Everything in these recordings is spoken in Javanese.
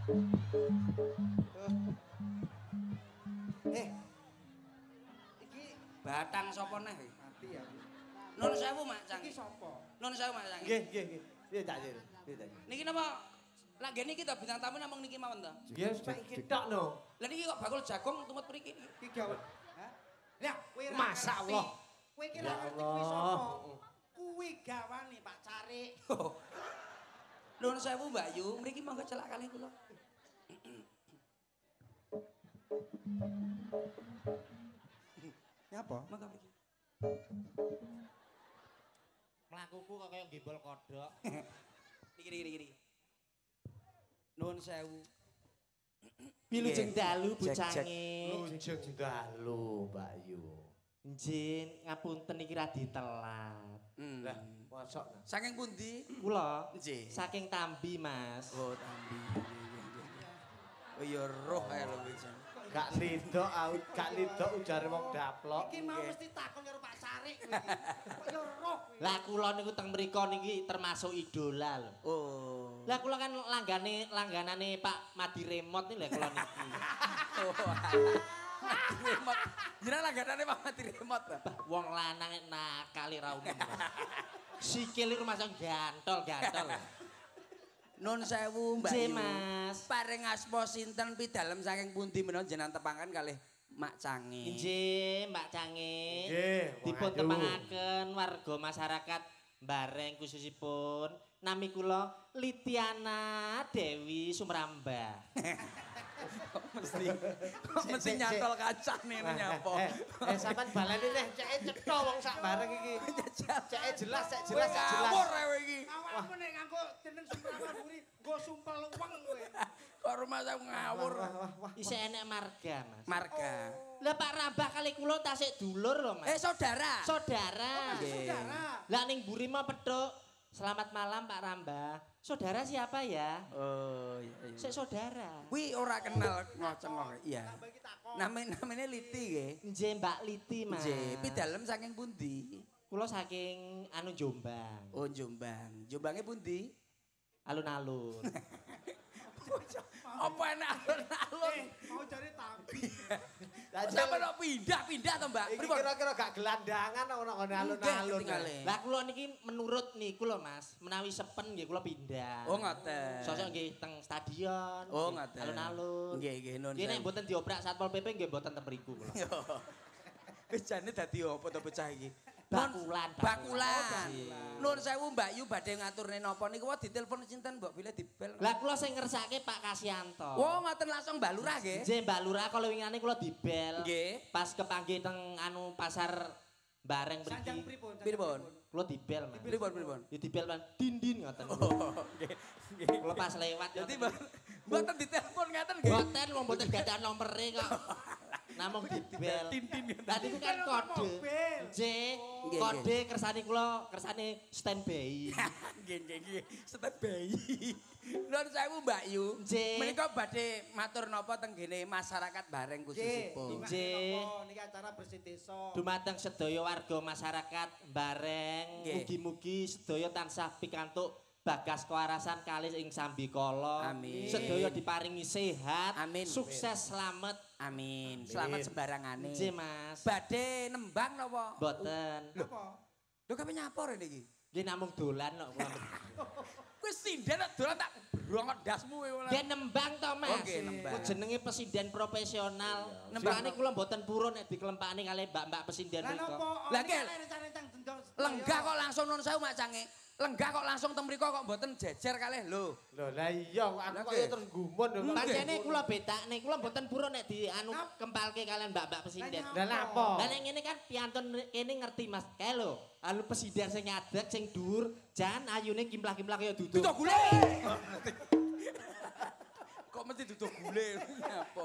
Eh, iki Batang sapa neh? mati ya. Nun sewu Mak Cang. Iki sapa? Nun sewu Mak Cang. Nggih, nggih, nggih. Piye Cak Sil? Piye Cak Sil? Niki napa? Lah nggih niki to bintang tamu namung niki mawon to. Ya mek iki tok no. Lah niki kok bakul jagung tumut mriki. Iki gawe. Hah? Lah, kowe ra Masya ngerti. Allah. Kowe iki Ya ra ngerti kuwi Allah. sapa? Kuwi gawane Pak Carik. Nun sewu Mbak Yu, mriki monggo celak kalih kula. Nyapa? Monggo mriki. Mlakuku kok kaya gimbol kodhok. Niki. Nun sewu. Wilujeng dalu Jek, jek. bucange. Lujeng dalu, Mbak Yu. Njen ngapunten iki ra ditelat. Lah, mosok nah. Saking pundi? Kula Nggih. saking Tambi, Mas. Oh, tambi. Oh ya roh ae lho wis. Gak lidok ujare wong daplok. Iki mau mesti takon karo Pak Carik kowe iki. Kok ya roh kowe. Lah kula niku teng mriku niki termasuk idola lho. Oh. Lah kula kan langganane Pak Madi Remote nih lah kula niki. Oh. Remote. Jeneng langganane Pak Mati remote ta. Wong lanang nakal ra umum. Sikil iku masuk gantol. Nun sewu Mbak Nggih, Yu. Mas. Paring asma sinten pidalem saking pundi menawa jenengan tepangan kalih Mak Cange. Nggih, Mbak Cange. Nggih, Dipun waduh. tepangaken warga masyarakat Bareng khususipun nami kula Litiana Dewi Sumrambah. Mesti nyantol kaca nih nyapa. Sampean baleni neh ceke cetha wong sak bareng iki. Ceke jelas, cek jelas, cek jelas. Ngawur kowe iki. Awakmu nek nganggo jeneng Sumrambah buri, nggo sumpel weng kowe. Kok rumah saya ngawur. Isih enek marga, Mas. Marga. Lah Pak Rambah kali kula tasik dulur lho, Mas. Saudara. Saudara. Saudara. Lah ning mburi mau pedhok. Selamat malam Pak Rambah. Saudara siapa ya? Oh iya iya. Sik saudara. Kuwi ora kenal ngoceng iya. Tambah iki takon. Namanya Liti nggih. Nggih Mbak Liti, Mas. Nggih, pidalem saking pundi? Kula saking Jombang. Oh Jombang. Jombangnya pundi? Alun-alun. Apa enak alun-alun? Mau cari Tambi. Sampai kok pindah to, Mbak? Iki kira-kira gak gelandangan ono alun-alun. Lah kula niki menurut niku lho Mas, menawi sepen nggih kula pindah. Oh ngoten. Sosok nggih teng stadion. Oh ngoten. Alun-alun. Nggih nggih nun. Nggih nek mboten dioprak Satpol PP nggih mboten teng mriku kula. Wis jane dadi apa to bocah iki? Bakulan. Bakulan. Nun sewu Mbak Yu badhe ngaturne napa niku wae ditelepon sinten mbok bilih dibel. Lah kula sing ngersake Pak Kasyanto. Oh ngoten langsung Mbak Lurah nggih. Nggih Mbak Lurah kalau wingane kula dibel. Nggih. Pas kepanggih teng pasar Bareng Sanjang mriki. pripun? Pripun? Kula dibel, Mas. Pripun? Ya dibel Mas. Din ngoten. Oh nggih. Nggih. Kula pas lewat. Dadi mboten ditelepon ngaten nggih. Mboten wong mboten gadah nomere kok. Namung dibel. Tadi itu kan kode. J, Nggih, kode kersane kula, kersane standby. Nggih. Setep bayi. Nun sewu Mbak Yu. Nggih. Menika badhe matur napa teng kene masyarakat Bareng khususipun. Nggih. Niki acara bersih desa. Dumateng sedaya warga masyarakat Bareng, Nggih. mugi-mugi sedaya tansah pikantuk bagas kewarasan kalih ing sambikala. Amin. Sedaya diparingi sehat, Amin. sukses slamet. Amin. Selamat sembarangane. Nggih, Mas. Badhe nembang napa? Mboten. Apa? Lho kabeh nyapor niki. Nggih namung dolan kok kula. Wis sinden kok dolan tak brongok dasmu kowe. Nggih nembang to, Mas. Oh, nggih, nembang. Ku jenenge presiden profesional. Nembang. Nembangane kula mboten purun nek dikelempakne kalih mbak-mbak presiden Lah mriku. napa? Lah, Gel. Rencang-rencang dendong. Lenggah kok langsung nun sewu Mak Cange. Lenggah kok langsung teng mriku kok mboten jejer kalih lho. Lho lah iya aku Lah, kok nggih. terus gumun lho. Pancene kula bedakne, kula mboten purun nek kempalke kalian mbak-mbak presiden. Lah napa? Lah nek ngene kan piantun kene ngerti Mas. Kae lho, anu presiden sing ngadeg sing dhuwur, jan ayune kimplah-kimplah kaya duduk. Duduh gule. Kok mesti duduh gule apa?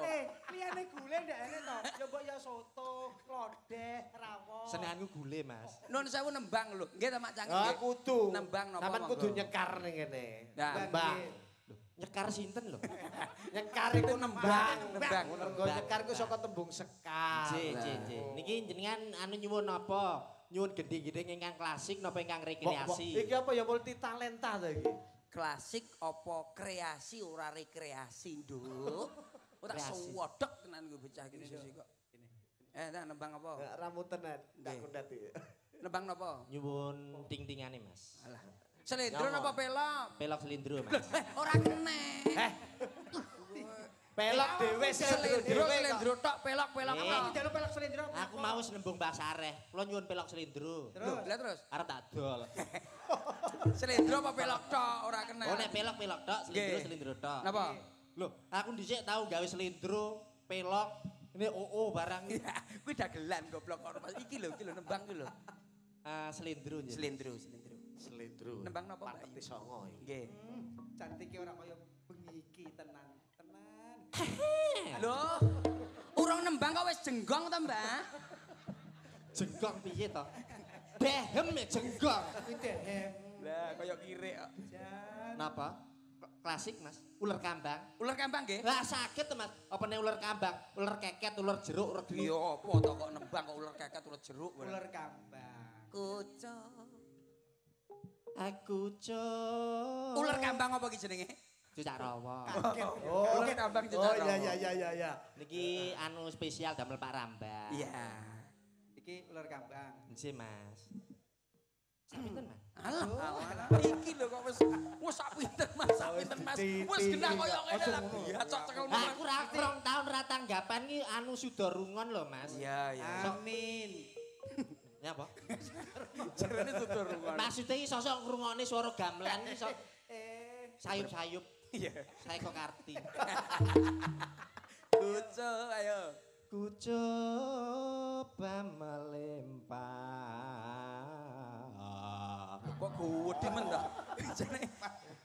Liyane gule ndekne to. Ya mbok ya soto, lodeh, rawon. Senenganku gule, Mas. Nun sewu nembang lho. Nggih ta Mak Cange? Ah kudu. Nembang napa? Sampeyan kudu nyekar ning kene. Nah, Nembang. Nyekar sinten lho? Nyekar iku nembang. Nembang. Mergo nyekar iku saka tembung sekar. Nggih. Niki jenengan anu nyuwun apa? Nyuwun gending-gending ingkang klasik napa ingkang rekreasi? Iki apa ya multi talenta to iki? klasik apa kreasi ora rekreasi, Nduk. Ora sewodok tenan gue bocah iki sisi kok. Tak nembang apa? Rambutenan, tak kundat iki. Nembang napa? Nyuwun ting-tingane, Mas. Alah. Selendro napa pelok? Pelok selindro, Mas. Ora kena. Pelok dhewe Selendro tok pelok Aku apa? jaluk pelok selendro. Aku mau nembung bahasa areh. Kula nyuwun pelok selindro. Loh, lah terus. Arep tak dol. Selendro apa pelok tok ora kena. Oh nek pelok tok, selindro tok. Napa? Loh, aku dhisik tau gawe selindro, pelok, ini barang. Kuwi dagelan goblok kok Mas. Iki lho nembang ki lho. Selindro nggih. Selendro. Selindro. Nembang napa Mbak? Pati songo iki. Nggih. Cantike ora kaya bengi iki tenan. Lho, urung nembang kok wis jenggong ta, Mbak? Jenggong piye to? Dehem ya jenggong. Kuwi dehem. Lah, kaya kirek kok. Jan. Napa? Klasik, Mas. Ular kambang. Ular kambang nggih? Lah sakit to, Mas. Apa nih ular kambang? Ular keket, ular jeruk, ular geni. Iya, apa to kok nembang kok ular keket, ular jeruk. Ular kambang. Kucuk. Aku Ular kambang apa ki jenenge? Cucak rawa. Ular kambang Oh iya. Niki anu spesial damel Pak Rambang. Iya. Iki ular kambang. Nggih, Mas. Sapinten, Mas? Alah, iki lho kok wis sak pinten Mas, sak pinten Mas. Wis genah koyo ngene lah. Iya, cok cekel Lah aku ra 2 tahun ra tanggapan ki anu Sudarungon lho, Mas. Iya. Amin. Ya apa? Jarene tutur rungon. Maksudnya iki sosok ngrungokne swara gamelan iki sok sayup-sayup. Iya. Saya kok karti. Kucuk, ayo. Ku coba melempar. Kok gede men ta? Jane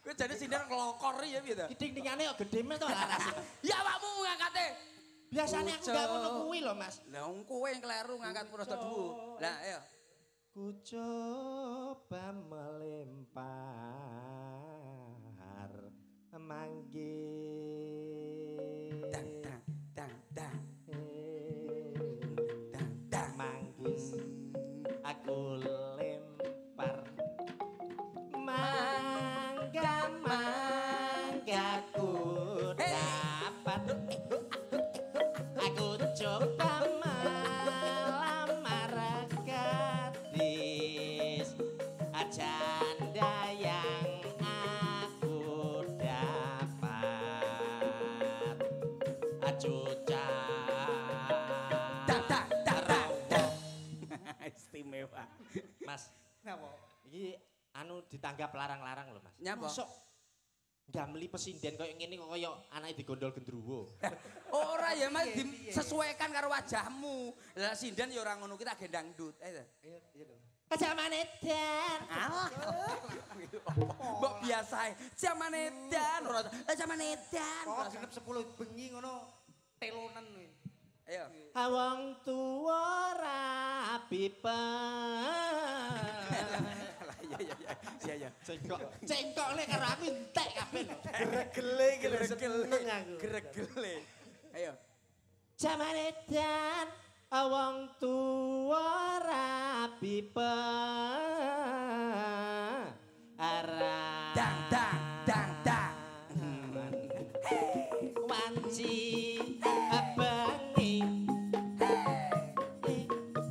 kowe jane sindir nglokor ya piye ta? Ding-dingane kok gede Mas to laras. Ya awakmu ngangkate. Biasanya aku gak ngono kuwi lho, Mas. Lah wong kowe yang kleru ngangkat prosto dhuwur. Lah ayo. Ku coba melempar manggis. Dang dang. Manggis aku lempar mangga ku dapat aku coba melamar gadis janda yang aku dapat Istimewa. Mas, Napa? iki anu ditanggap larang-larang lho, Mas. Nyapa? Masuk gamli pesinden koyo ngene kok koyo anake digondol gendruwo. Ora ya Mas disesuaikan karo wajahmu. Lah sinden ya ora ngono ki tak gendang ndut. Ayo. Iya dong. Zaman edan. Alah. Mbok biasae. Zaman edan ora zaman edan. Kok genep 10 bengi ngono telonen kuwi. Ayo. Wong tuwa rabi Iya. Cengkokne karo aku entek kabeh. Gregele iki lho seneng aku. Gregele. Ayo. Zaman edan wong tuwa rabi Dang. Wanci bengi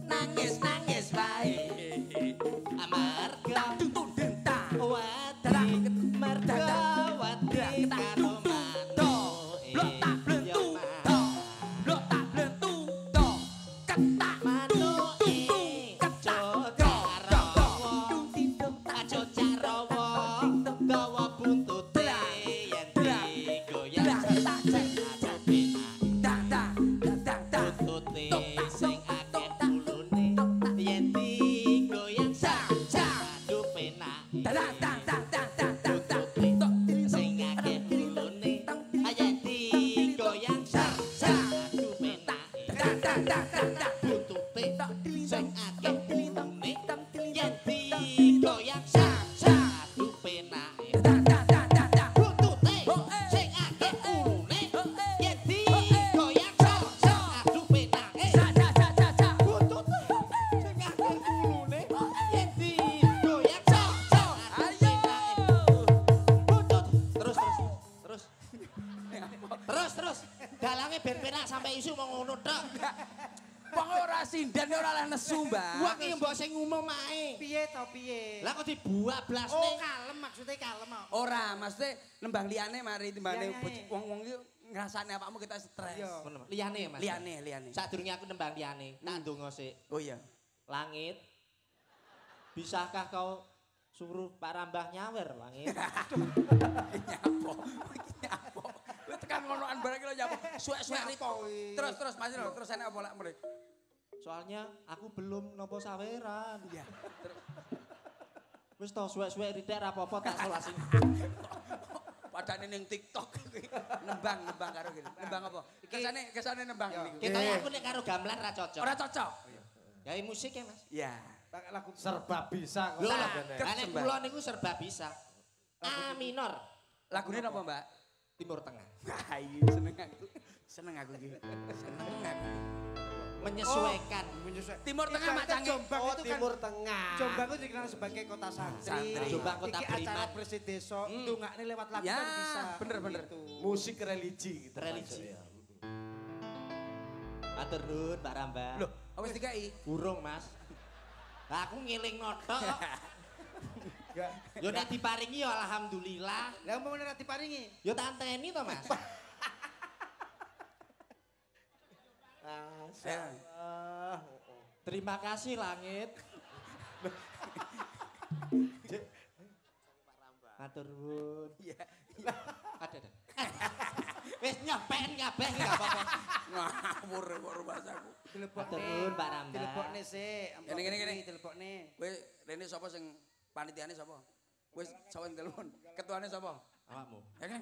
nangis wae amarga wadi merga wadi karo mantu Blok tak blentu to. Ketak manu Cocarawa gawa buntute yen digoyang buntute sing akeh bulune yen digoyang adu penak buntute sing akeh bulune yen digoyang adu penak buntute sing akeh bulune yen digoyang adu penak buntute sing akeh bulune yen digoyang adu penak buntute sing akeh bulune yen digoyang adu penak buntute wonge ben penak sampe isu mau ngono tok. Wong ora sinden ora oleh nesu, Mbak. Wong iki mbok sing umum ae. Piye to piye? Lah kok dibuak blasne. Oh kalem maksudnya kalem kok. Ora, maksudnya nembang liyane mari timbane Liyane. wong-wong iki ngrasane awakmu kita stres. Iya. Ngono, Mas. Liyane ya, Mas. Liyane. Sadurunge aku nembang liyane, tak ndonga sik. Oh iya. Langit. Bisakah kau suruh Pak Rambah nyawer, Langit? Nyapo. Lu tekan ngonoan barang iki lho nyapo. Suwek-suwek terus Mas terus enek apa lak mrene? Soalnya aku belum nopo saweran. Iya. Wis to suwek-suwek ritik ra apa-apa tak solasi. Padane ning TikTok nembang karo gini. Nembang apa? Kesane nembang niku. Kita aku nek karo gamelan ra cocok. Ora cocok. Gawe musik ya, Mas. Iya. Pakai lagu Serba bisa kok. Lho, Sabene. nek kula niku serba bisa. A minor, Lagune napa, Mbak? Timur Tengah. Wah, iya seneng aku iki. Seneng aku. Menyesuaikan. Timur Tengah macange. Jombang Oh, itu kan Timur Tengah. Jombang itu dikenal sebagai kota santri. Santri. Jombang kota Iki acara beriman. bersih desa, ndongakne lewat lagu Ya, kan bisa. bener. Gitu. Musik religi gitu. Religi. maksudnya. Matur nuwun Pak Rambah. Loh, wis dikai. Burung, Mas. Lah aku ngeling notok kok. Enggak. Yo nek diparingi ya alhamdulillah. Lah mau ora diparingi. Yo tak anteni to, Mas. Masyaallah. Terima kasih Langit. Matur nuwun. Iya. Ada. Wis nyopen kabeh enggak apa-apa. Ngawur kok rumah saku. Matur nuwun Pak Rambah. Telepokne sik. Ngene. Telepokne. Kowe rene sapa sing panitiane sapa? Wis sawen telepon. Ketuane sapa? Awakmu. Ya kan?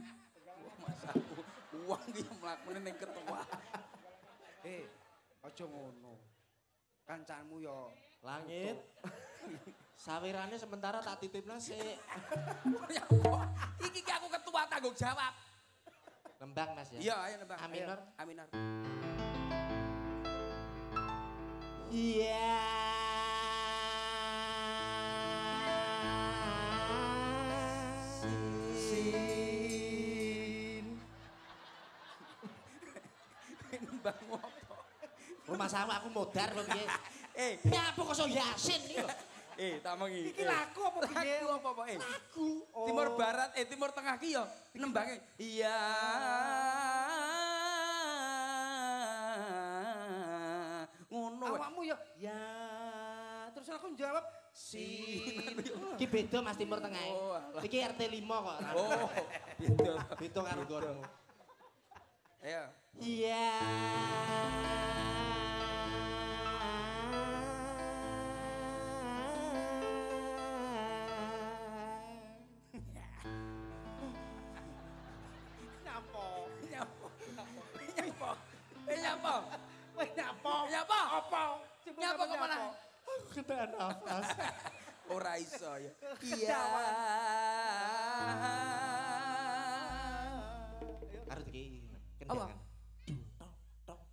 Wah, masaku. Uang iki mlakune ning ketua. Aja ngono. Kancanmu yo Langit. Sawirane sementara tak titipna sik. Ya apa? Iki ki aku ketua tanggung jawab. Nembang Mas ya. Iya, ayo nembang. A minor. A minor. Iya. sin. Nembang apa? Rumah sama aku modar apa piye? Nyapu kok so Yasin iki. Tak mengi. Iki lagu apa piye? Lagu apa? Lagu. Timur Barat, Timur Tengah ki yo nembange. Iya. Ngono. Awakmu yo ya. Terus aku jawab sin. Iki beda Mas Timur Tengah. Oh, alah. Iki RT 5 kok. Oh, gitu. Beda karo gonmu. Ayo. Iya. Nyapo? Nyapa? Weh nyapo? Nyapa? Apa? Nyapa kok malah? Ketahan nafas. Ora iso ya. Iya. Harus iki Apa? kendangan.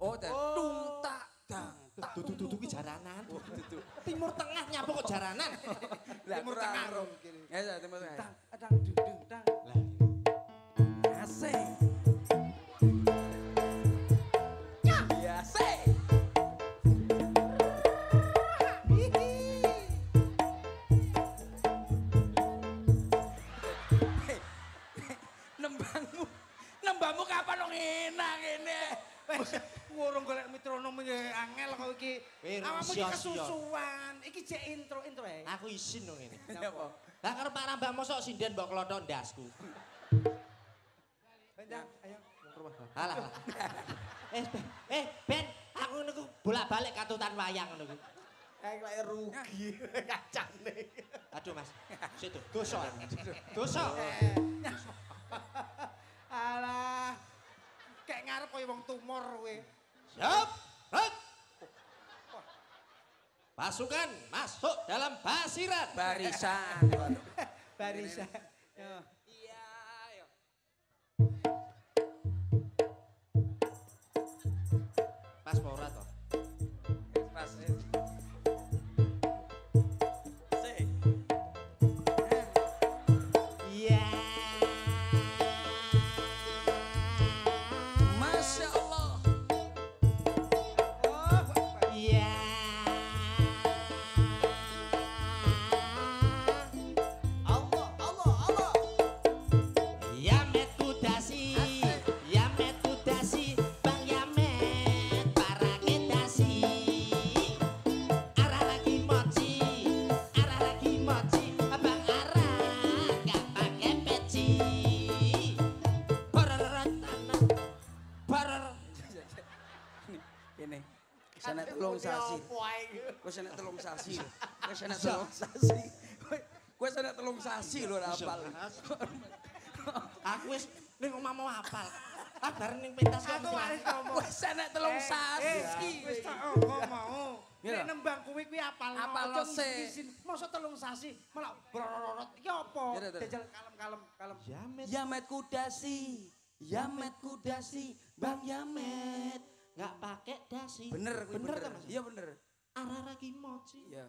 Oh, tung tak dang. Dudu ki jaranan. Timur Tengah nyapu kok jaranan. Timur Tengah rong kene. Ya, Timur Tengah. Dang, dang, dung, dang. Lah, Asik. Ya, asik. Nembangmu kapan dong enak ini? Ngurung golek metronom iki angel kok iki. Weh, Awakmu iki sia-sia. kesusuan. Iki jek intro ae. aku izin dong ini. Apa? Lah karo Pak Rambah mosok sinden mbok klothok ndasku. Panjang, ayo. Alah. Ben, aku niku bolak-balik katutan wayang ngono kuwi. Kayak lek rugi kacane. Aduh Mas, situ dosa. Dosa. Alah. Kayak ngarep koyo wong tumor kowe. Siap. Hek. Pasukan masuk dalam basiran. Barisan. Barisan. Yo. Iya, ayo. Pas apa ora to? Pas. Iya. Masya Allah. sasi. Apa ae iki? Wis enek 3 sasi. Wis enek 3 sasi. Wis enek 3 sasi lho ora apal. Aku wis ning omah mau apal. Ah bareng ning pentas Aku wis ngomong. Wis enek 3 sasi. Wis tak omong mau. Iya. Nek nembang kuwi apal. Apalno sik. Mosok 3 sasi malah brorot. Iki apa? Iya, iya. Jajal kalem. Yamet kudasi. Yamet kudasi. Bang Yamet. Enggak pakai dasi. Bener kuwi Bener bener. ta, Mas? Iya bener. Arara ki mochi. Iya.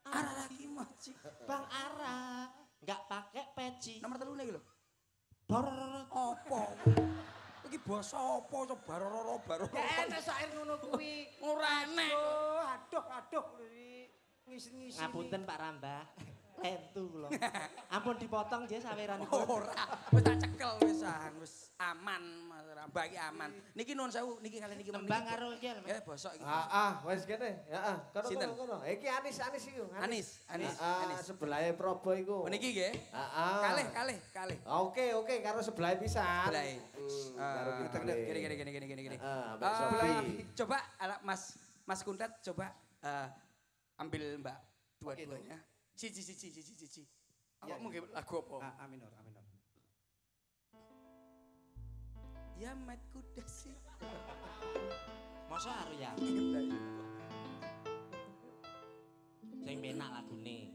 Ara lagi moci. Bang Ara enggak pakai peci. Nomor 3 iki lho. Dorororot. Apa? Iki basa apa coba roro baro. Ya enak sair ngono kuwi. Ora enek. Aduh. Ngisi-ngisi. Ngapunten Pak Rambah. Entu kula. Ampun dipotong nggih saweranipun. Ora, wis tak cekel wisan, wis aman Mas Rambah iki aman. Niki nuwun sewu, niki kalian niki Tembang karo iki lho. Ya bosok iki. Wis kene. Heeh. Sinten? Kono. Iki Anis iku. Anis. Sebelahe Probo iku. Oh niki nggih. Heeh. Kalih. Oke, karo sebelahe pisan. Sebelahe. Karo Gini. Mbak Sofi. Coba Mas Kuntat coba ambil Mbak dua-duanya. Cici. Awak mungkin lagu apa? A minor. Yamet kudasi. Masa karo ya. Sing penak lagune.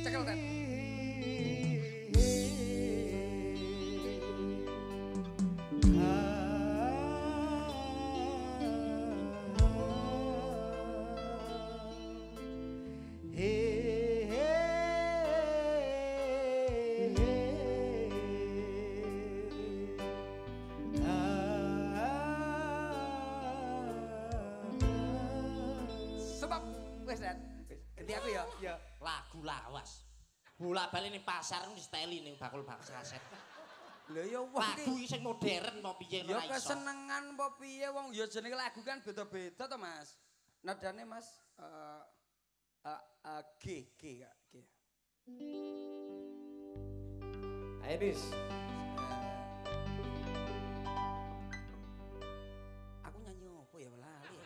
Cekel kan? Sebab wis ganti aku ya. Ya. Lagu lawas. Bolak-balik ning pasar wis steli ning bakul-bakul kaset. Lha ya wong Lagu iki sing modern apa piye ya ora iso. kesenengan apa piye wong ya jenenge lagu kan beda-beda to Mas. Nadane Mas G. Anis. Aku nyanyi apa ya lali ya.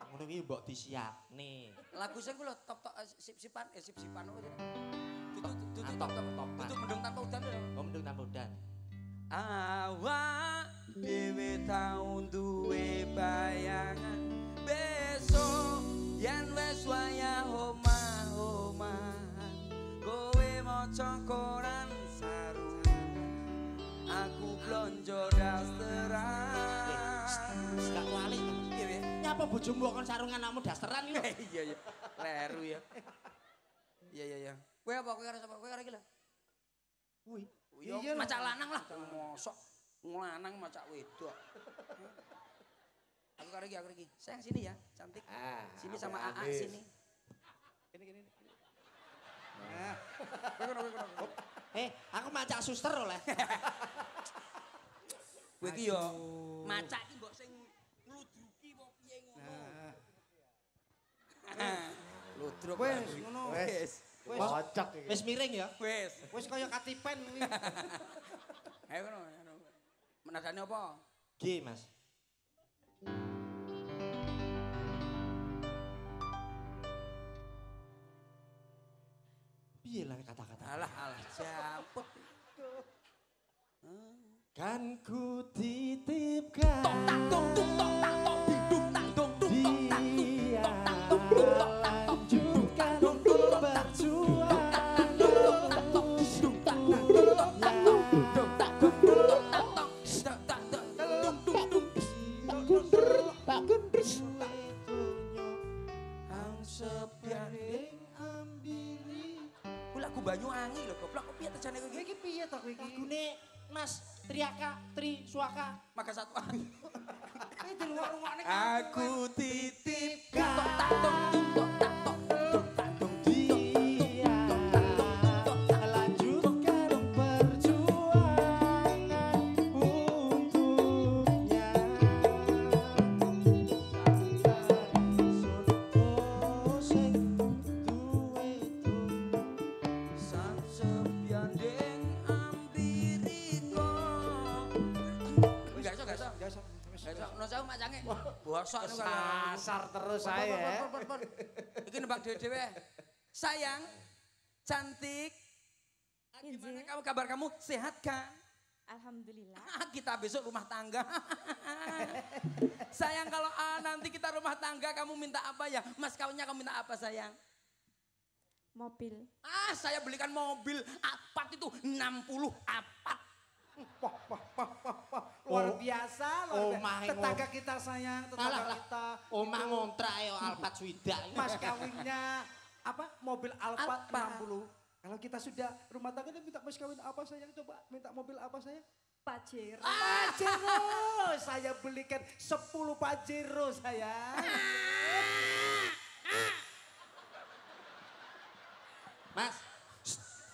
Ngono iki mbok disiapne. Lagu sing ku lho top sip-sipan apa jenenge? Tutu Top. Tutu mendung tanpa udan lho. Oh mendung tanpa udan. Awak dhewe tau duwe bayangan besok yen wis wayah omah-omahan kowe maca koran sarungan aku blonjo dasteran Gak wali. iya ya Nyapa bojomu kon sarungan namu dasteran iki lho. iya leru ya iya kowe apa kowe karo sapa kowe karo iki lho Kuwi. iya macak lanang lah mosok lanang macak wedok aku karo iki sayang sini ya cantik sini sama AA sini gini nah Aku macak suster oleh. kowe iki yo macak iki mbok sing ngludruki apa piye ngono ludruk Wes ngono. wes Kocok iki. Wis miring ya. Wis kaya katipen kuwi. ayo ngono menadane apa G, Mas. Piye lah kata-kata? alah jamput Kan ku titipkan tok tak tok tuk tok tak tok bidung tak dong tuk tok tak tuk dia tok tak tuk tuk tok tak tuk lanjutkan tuk tuk tok tak Banyuwangi lho goblok kok piye tejane kowe Iki piye to kowe iki? Lagune Mas Triaka, Tri Suaka. maka satuan Iki dirungok-rungokne aku titipkan tok tak tok tok tak tok tok tak tok Dia lanjutkan perjuangan untuknya. Oh sing duwe sang sepiandeng ambiriko gak iso no saya Cange. Bosok niku Kasar terus saya. Iki nembak dhewe-dhewe. Sayang, cantik. Gimana kamu kabar kamu? Sehat kan? Alhamdulillah. Kita besok rumah tangga. Sayang kalau nanti kita rumah tangga kamu minta apa ya? Mas kawinnya kamu minta apa sayang? Mobil. Saya belikan mobil Alphard itu 60 Alphard. Luar biasa, luar Omah biasa. Tetangga kita sayang, tetangga kita. Omah ngontrak ya Alphard swidak. Mas kawinnya apa? Mobil Alphard 60. Kalau kita sudah rumah tangga minta mas kawin apa sayang? Coba minta mobil apa sayang? Pajero. Pajero. Saya belikan 10 Pajero sayang. Mas,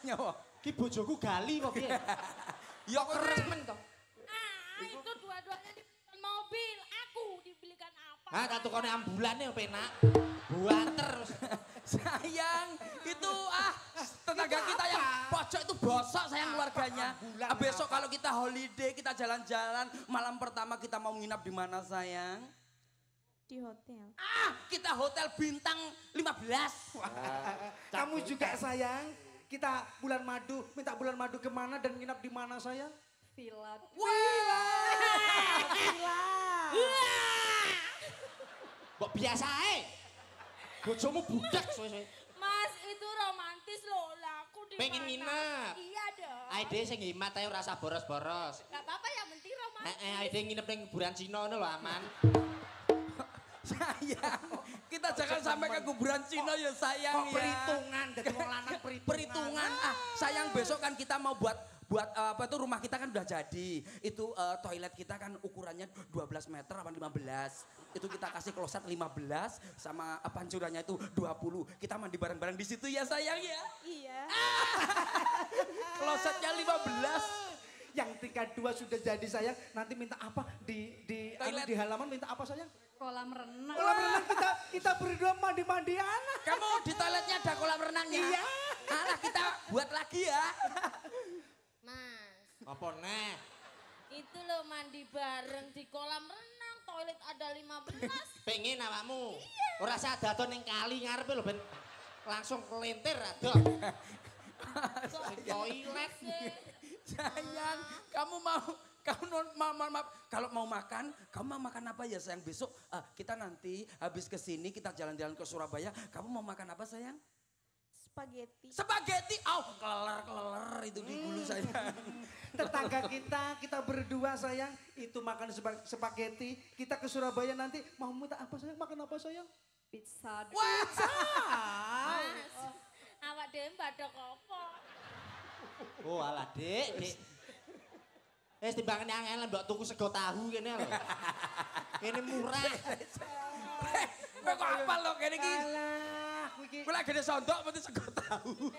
Nyawa. ki bojoku gali kok piye? Ya keren toh. Itu dua-duanya dibelikan mobil, aku dibelikan apa? Ah, tak tukone ambulane penak. Buanter terus. Sayang, itu tetangga kita yang pojok itu bosok sayang keluarganya. Besok kalau kita holiday, kita jalan-jalan, malam pertama kita mau nginap di mana sayang? Di hotel. Kita hotel bintang 15. Kamu juga sayang. Kita bulan madu, minta bulan madu kemana dan nginap di mana sayang? Villa. Villa. Mbok biasa ae. Bojomu budak suwe-suwe. Mas, itu romantis loh. Lah, aku di Pengen mana? nginep. Iya dong. Ae dhewe sing hemat ae ora usah boros-boros. Gak apa-apa yang penting romantis. Ae dhewe nginep ning kuburan Cina ngono lho aman. Sayang, kita jangan sampai ke kuburan Cina ya sayang ya. Perhitungan, jadi wong lanang Perhitungan. Sayang besok kan kita mau buat apa itu rumah kita kan udah jadi. Itu toilet kita kan ukurannya 12 meter apa 15. Itu kita kasih kloset 15 sama pancurannya itu 20. Kita mandi bareng-bareng di situ ya sayang ya. Iya. Klosetnya 15. Yang tingkat 2 sudah jadi sayang. Nanti minta apa di halaman minta apa sayang? Kolam renang. Kolam renang kita berdua mandi-mandian. Kamu di toiletnya ada kolam renangnya? Iya. Alah kita buat lagi ya. Mas, Apa neh? itu loh mandi bareng di kolam renang. Toilet ada 15. Pengen awakmu. Ora usah dado ning kali ngarepe lho ben langsung kelentir ado. Toilet sih. Sayang, kamu maaf, kalau mau makan, kamu mau makan apa ya sayang? Besok kita nanti habis ke sini kita jalan-jalan ke Surabaya. Kamu mau makan apa sayang? Spaghetti. Spaghetti. Keler itu di bulu sayang. Tetangga kita berdua sayang. Itu makan spaghetti. Kita ke Surabaya nanti mau minta apa sayang? Makan apa sayang? Pizza. Mas, awak dhewe badok apa? Oh alah Dik. Wis timbangane angel mbok tuku sego tahu kene lho. Kene murah. Kowe kok apa lo kene iki? Alah, iki. Kowe lagi gede sondok mesti sego tahu.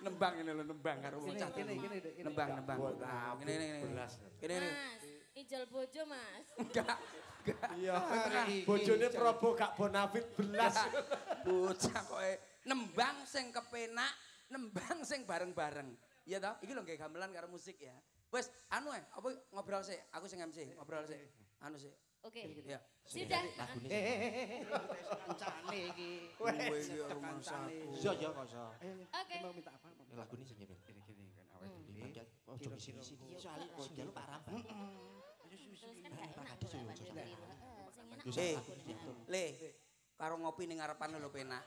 Nembang ini lo nembang karo bocah. Gini. Nembang. Ini. Mas, ijol bojo mas. Enggak. Iya, bojone Probo gak bonafit belas. Bocah kok nembang sing kepenak, nembang sing bareng-bareng. Iya toh? Iki lho nggih gamelan karo musik ya. Wes, anu apa ngobrol sih? Aku sing MC, ngobrol sih. Anu sih. Oke. Iya. Sudah. Kancane iki. Wes, rumah Iya ya kok iso. Oke. Mau minta apa? Lagune sing nyepil. Gini kan awet Ojo sini soalnya sing jalu parah. Terus kan gak enak kalau awak dhewe keliru. Sing enak. Le, karo ngopi ning ngarepan lho penak.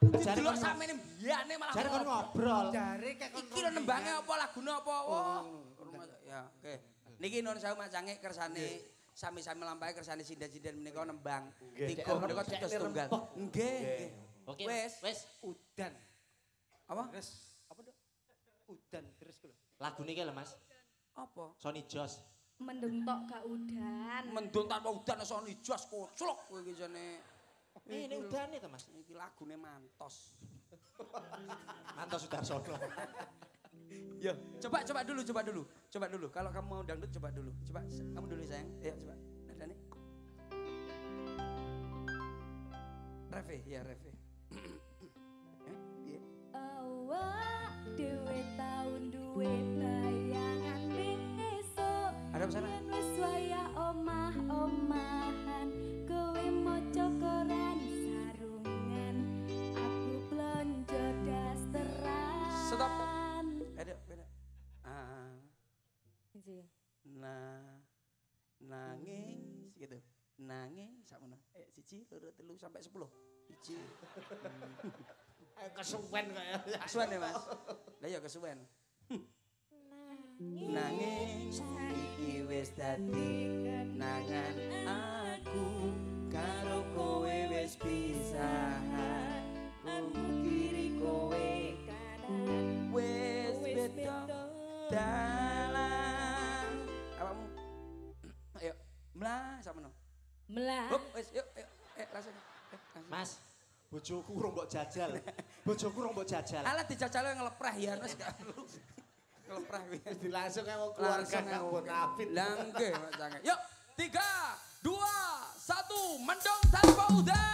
Jare Delok samene mbiyane malah. Jare kon ngobrol. Jare kayak Iki lho nembange apa lagune apa? Oh, ya, oke. Niki nun sewu macange kersane sami-sami lampahe kersane sinden-sinden menika nembang. Tiga menika tetes tunggal. Nggih. Oke. Wes. udan. Apa? Terus apa dok? Udan terus lho. Lagune iki lho Mas. Apa? Sony Jos. Mendung tok gak udan. Mendung tanpa udan iso nijos koclok kowe iki jane. Ini udane to Mas. Iki lagune Mantos. Mantos Sudarsono. Ya, coba dulu. Kalau kamu mau dangdut coba dulu. Coba kamu dulu sayang. Ya, coba. Nadane. Reve, ya Reve. Piye? Awak dhewe taun duwe bayangan besok. Ada sana. Yen wis wayah omah Sing. Nanging gitu. Nanging sakmono. 1 2 3 sampai 10. 1 Kesuwen kok ya. Kesuwen ya Mas. Lah ya kesuwen. Nanging iki wis dadi kenangan aku karo kowe wis pisahan. Kiri kowe wis beda dalan. Apamu? Ayo, mlah sakmono. Melah. Hop, wis yuk, langsung. Mas, bojoku urung mbok jajal. Bojoku urung mbok jajal. Alah dijajal ngelepreh ya wis gak perlu. Ngelepreh kuwi. Wis dilangsung kaya wong keluarga Kang Bonafit. Lah nggih, Mas Sange. Yuk, 3 2 1 mendong tanpa udan.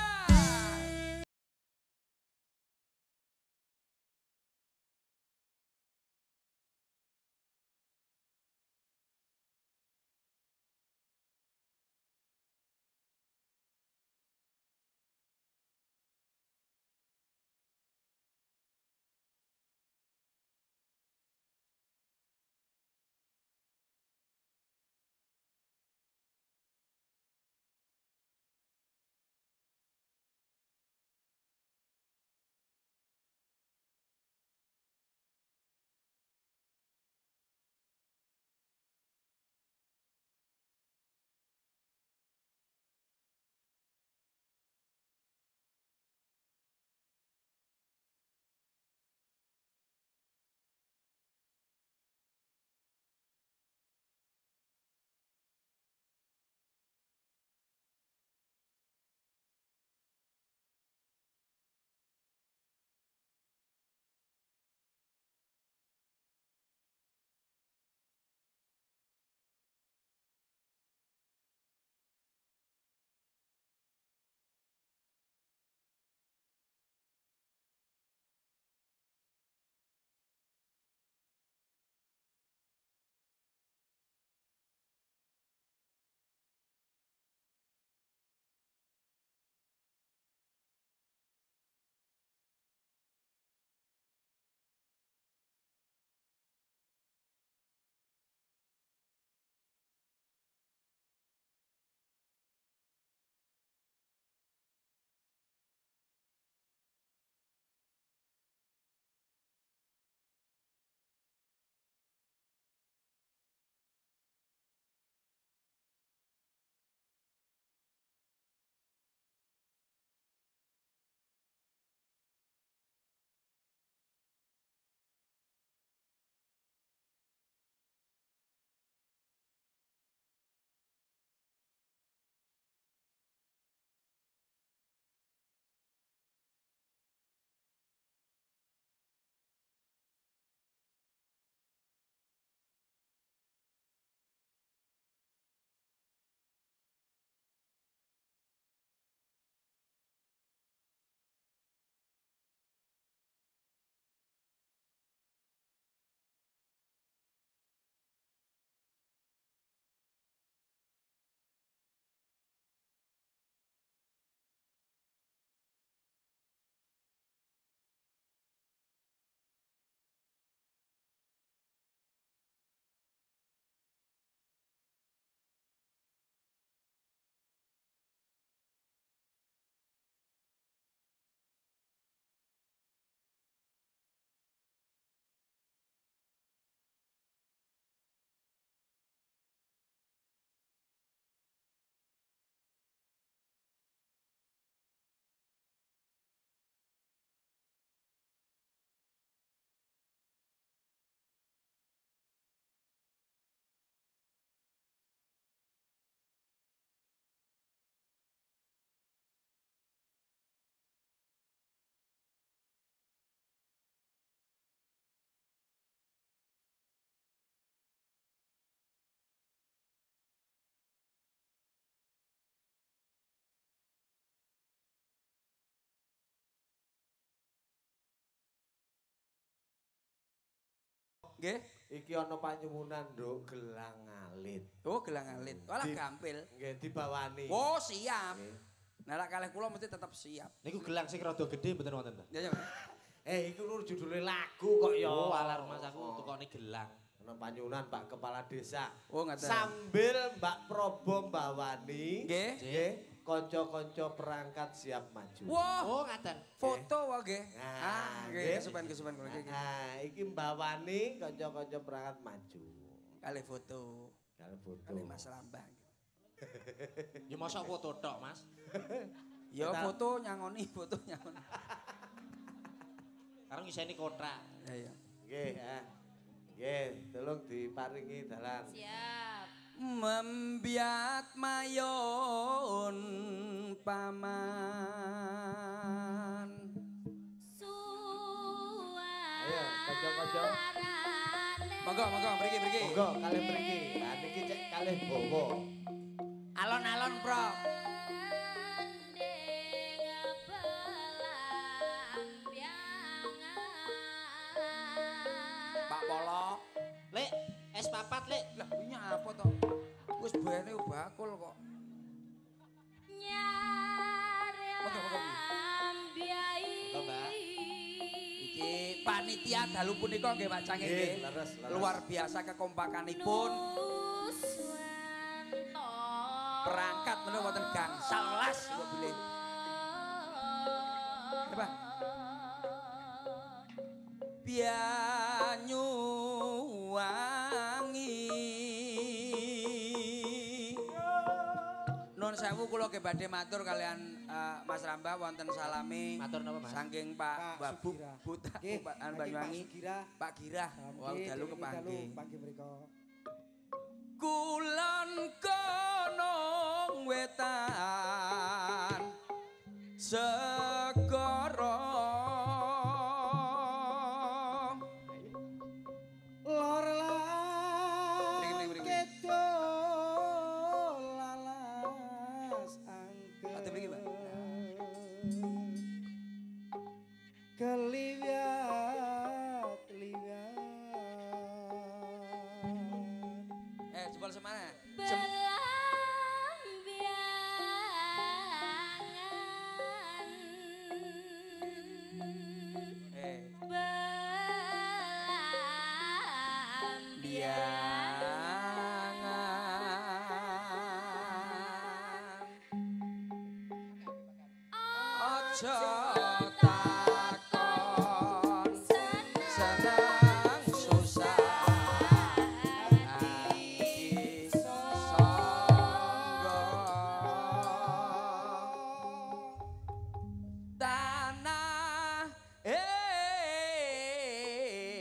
Nggih. Iki ana panyuwunan nduk gelang alit. Oh, gelang alit. Walah gampil. Nggih dibawani. Oh, siap. Nah, lek kalih kula mesti tetep siap. Niku gelang sing rada gedhe mboten wonten, Pak. Ya ya. Iku lho judule lagu kok ya. Oh, alar Mas aku tukone gelang. Ana panyunan Pak Kepala Desa. Oh, ngaten. Sambil Mbak Probo mbawani. Nggih. Nggih, kanca-kanca perangkat siap maju. Wah, Oh, ngaten. foto wae nggih. Nah, Nggih, nggih. kesupen kula nggih. Nah, iki mbawani kanca-kanca perangkat maju. Kali foto. Kalau foto. Kali Mas Rambang. Ya mosok foto tok, Mas. Ya Kita- foto nyangoni, foto nyangoni. Karang iseni kotak. Ya ya. Nggih, nggih, tolong diparingi dalan. Siap. Membiat mayon paman. Ayo, kanca-kanca. Monggo mriki. Monggo kalih mriki. Lah niki cek kalih bawa. Alon-alon, Prof. Pak Polo. Lek, es papat, Lek. Lah ini apa toh? Wis bene bakul kok. Monggo. Monggo, Mbak. Iki panitia dalu punika nggih Pak Cange Nggih, nggih. leres. Luar biasa kekompakanipun. Perangkat menawa wonten gangsal las kok bilih. Apa? Bianyu wangi. Nun sewu kula nggih badhe matur kalian Mas Rambah wonten salami. Matur napa, Mas? Saking Pak Pak Bu Sugira. Buta Nggih, Bupatan saking Banyuwangi. Pak Sugira. Pak Girah. Wau dalu kepanggih. Panggih mriko. Kulon kono wetan segara Lor Mriki. kidul lalas angke. Ate mriki, Pak. Keliwat. Jebol semana. Ojo takon seneng susah hati sangga tanah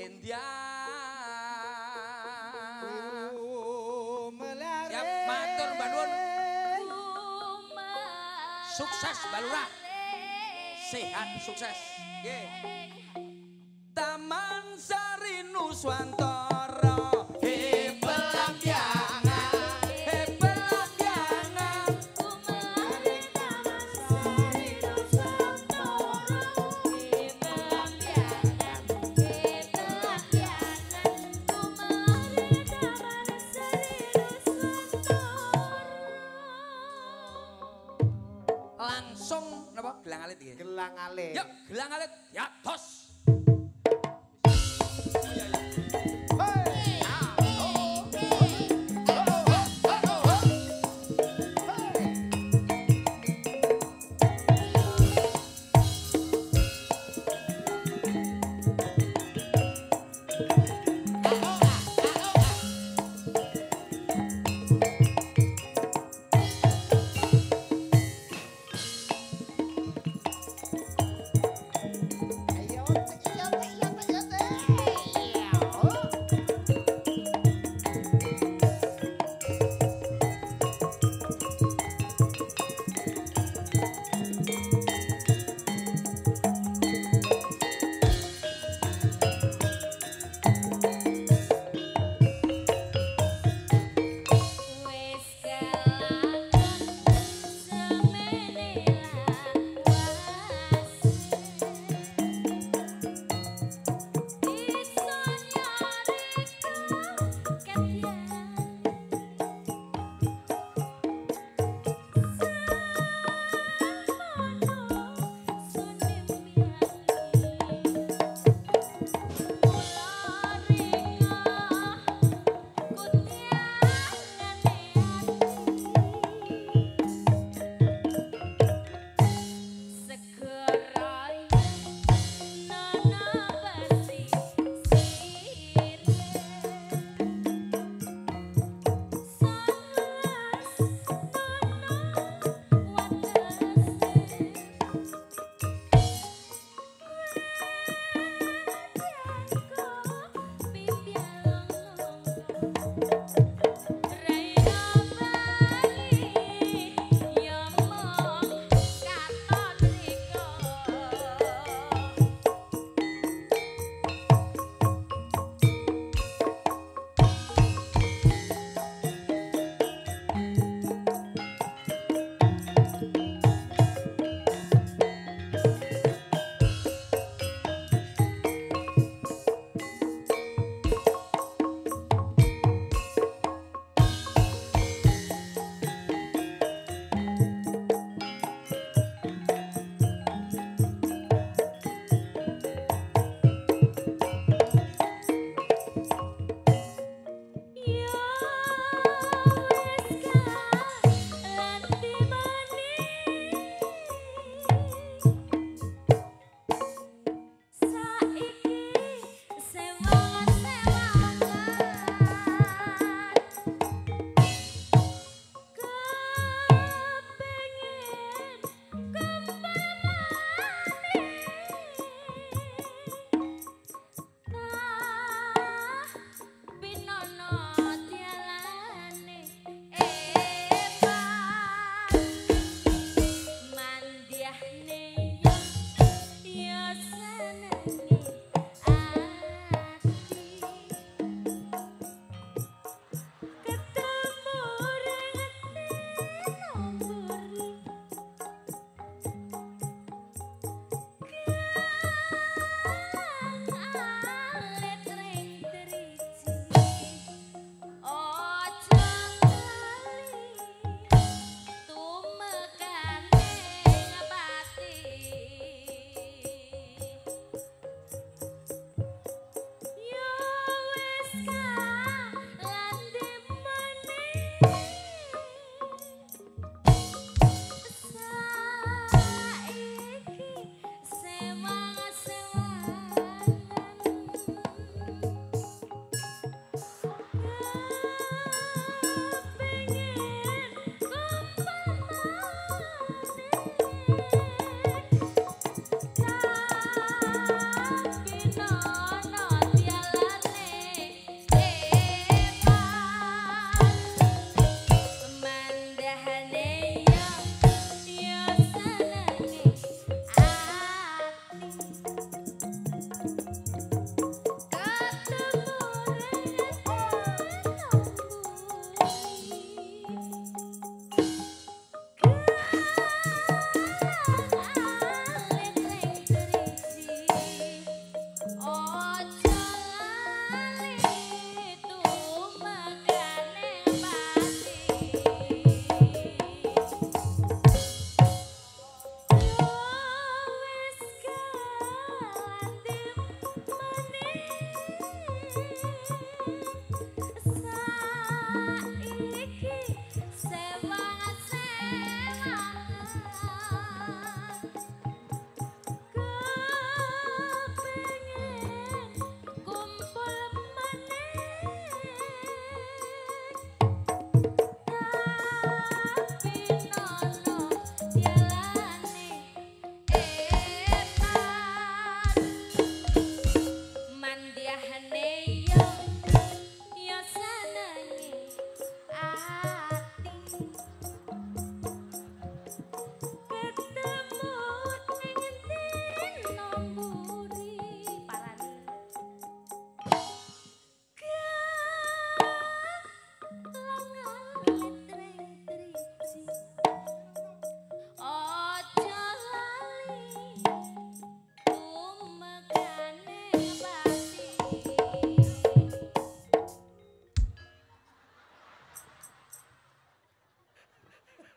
Indian. Siap, matur Mbak Nun. Sukses Mbak Lurah. Sehat sukses. Nggih. Taman Sari Nuswantara. Belambiangan. Belambiangan. Langsung napa gelang alit iki? Gelang alit. Yuk, gelang alit. Ya, tos.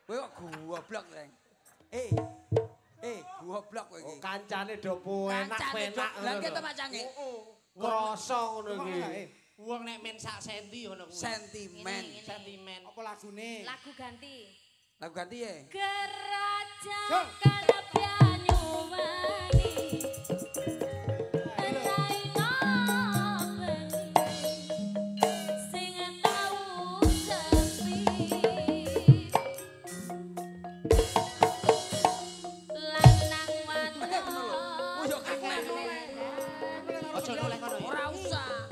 Kowe kok goblok, Reng. Goblok kowe iki. Kancane do penak-penak. Lah kita macange. Krasa ngono iki. Wong nek men sak senti ngono kuwi. Sentimen. Sentimen. Apa lagune? Lagu ganti. Lagu ganti ya? Kerajaan Karabyanyu Wani. Ora usah.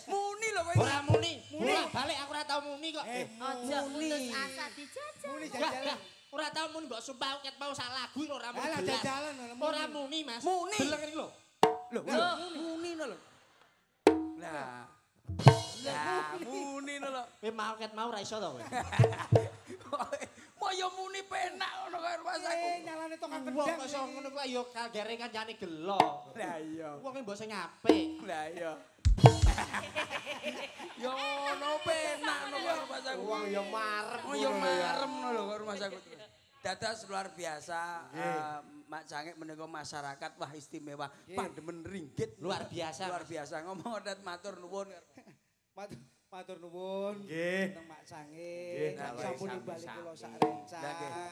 Muni lho kowe. Ora muni. Balik aku ora tau muni kok. Aja putus asa dijajal. Muni jajalan. Ora tau muni mbok sumpah ket mau sak lagu ora muni. Alah jajalan Ora muni, Mas. Muni. Deleng iki lho. Lho, muni lho. Lah. Lah, muni lho. Kowe mau ket mau ora iso to kowe. Moyo muni penak ngono kaya rumah saku. Nyalane tongkat Wong pedang. kok iso ngono kuwi ya kagere kancane gelo. Lah iya. Wong mbok sing apik. Lah iya. Yo ngono penak ngono kaya rumah saku. Wong ya marem. Oh yo marem lho kaya rumah saku. Dadas luar biasa Mak Cangik menika masyarakat wah istimewa. Pandemen ringgit Luar biasa. Luar biasa ngomong adat matur nuwun. Matur nuwun. Nggih. Teng Mak Cangik. Nggih, Sampun sami-sami. bali kula sak rencang.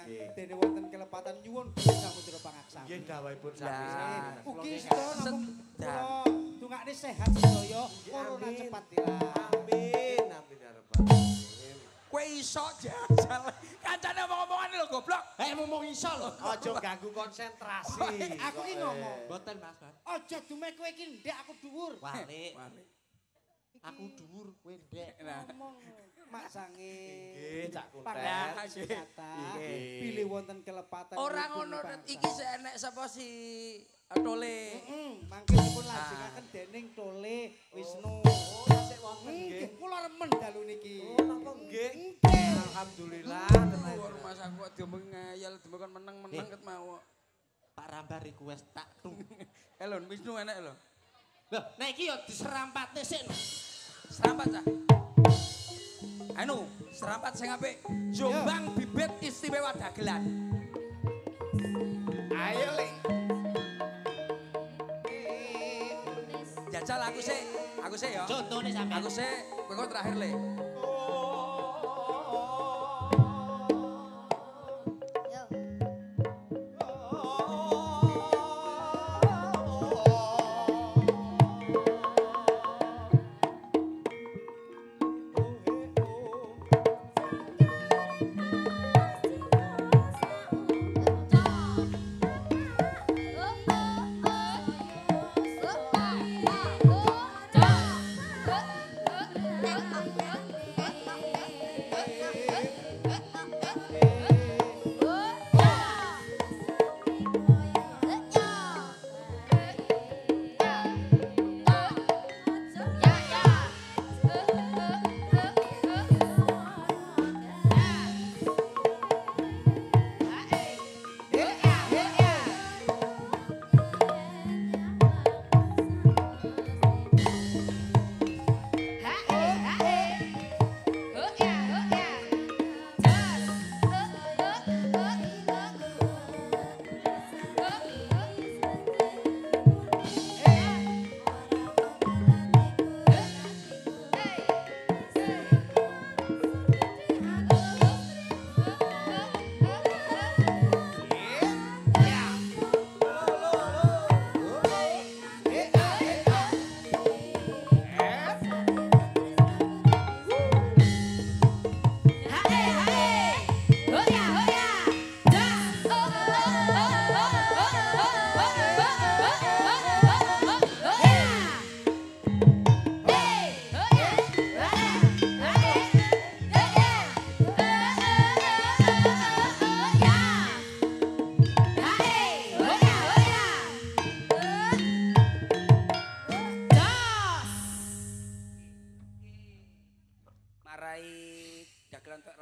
Nggih. Dene wonten kelepatan nyuwun sampun pangaksami. Nggih dawuhipun Lah. sami-sami. Ugi sedaya namung Sedang. kula dongakne sehat sedaya, corona Amin. cepat ilang. Amin, amin ya rabbal alamin. Kowe iso jajal. Kancane omong-omongane lho goblok. Ngomong iso lho. Aja ganggu konsentrasi. Aku ki ngomong. Mboten, Mas. Aja dume kowe iki ndek aku dhuwur. Walik. Aku dhuwur kowe ndek. Ngomong Mak Cangik. Nggih, Cak Kuntet. Pangaksami kata. Nggih. Pilih wonten kelepatan. Ora nyuwun ngono bangsa. iki sik enek sapa si Tole. Mangke dipun lajengaken dening Tole Wisnu. Oh, tasik wonten nggih. Nggih, kula remen dalu niki. Oh, napa nggih? Alhamdulillah. Rumah saku diomong ngeyel demekon meneng-meneng ket mau. Pak Rambar request tak tung. Lho Wisnu enek lho. Loh, nek iki ya diserampatne sik. Serampat cah. Anu, serampat sing apik. Jombang bibit istimewa dagelan. Ayo, Lek. Jajal aku sih ya. Contone sampean. Aku sih, kowe kok terakhir le.